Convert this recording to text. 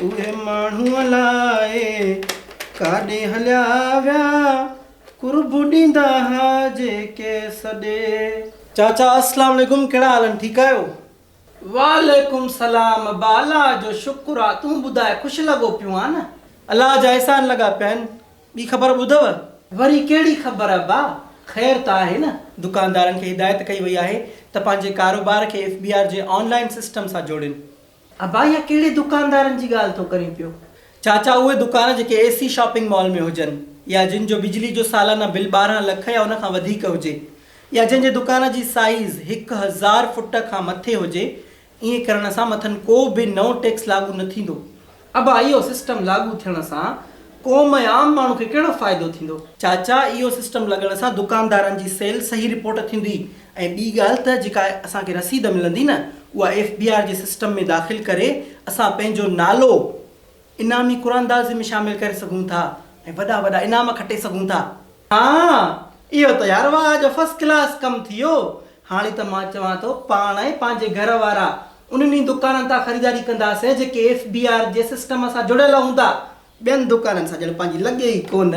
उहे माण्हू लाए काॾे हलिया विया कुर्ब ॾींदा हा जेके सॾे। चाचा अस्सलाम वालेकुम, कहिड़ा हाल आहिनि, ठीकु आहियो? वालेकुम सलाम, बाला जो शुक्र आहे। तूं ॿुधाए, ख़ुशि लॻो पियो आहे न? अलाह जा एहसान लॻा पिया आहिनि। ॿी ख़बर ॿुधव? वरी कहिड़ी ख़बर आहे बा? ख़ैर त आहे न, दुकानदारनि खे हिदायत कई वई आहे त पंहिंजे कारोबार खे FBR जे ऑनलाइन सिस्टम सां जोड़नि। अबा इहा कहिड़े दुकानदारनि जी ॻाल्हि थो करीं पियो? चाचा उहे दुकान जेके AC शॉपिंग मॉल में हुजनि या जिन जो बिजली जो सालाना बिल 12 लख या उन खां वधीक हुजे, या जंहिंजे दुकान जी साइज़ 1000 फुट खां मथे हुजे, ईअं करण सां मथनि को बि नओं टैक्स लागू न थींदो। अबा इहो सिस्टम लागू थियण सां क़ौम ऐं आम माण्हू खे कहिड़ो फ़ाइदो थींदो? चाचा इहो सिस्टम लॻण सां दुकानदारनि जी सेल सही रिपोर्ट थींदी ऐं ॿी ॻाल्हि त जेका असांखे रसीद मिलंदी न, उहा FBR जे सिस्टम में दाख़िल करे असां पंहिंजो नालो इनामी कुरानदाज़ी में शामिल करे सघूं था ऐं वॾा वॾा इनाम खटे सघूं था। हा, इहो त यार वाह जो फर्स्ट क्लास कमु थी वियो। हाणे त मां चवां थो पाण ऐं पंहिंजे घर वारा उन्हनि दुकाननि तां ख़रीदारी कंदासीं जेके FBR जे सिस्टम सां जुड़ियल हूंदा। ॿियनि दुकाननि सां ॼण पंहिंजी लॻे ई कोन।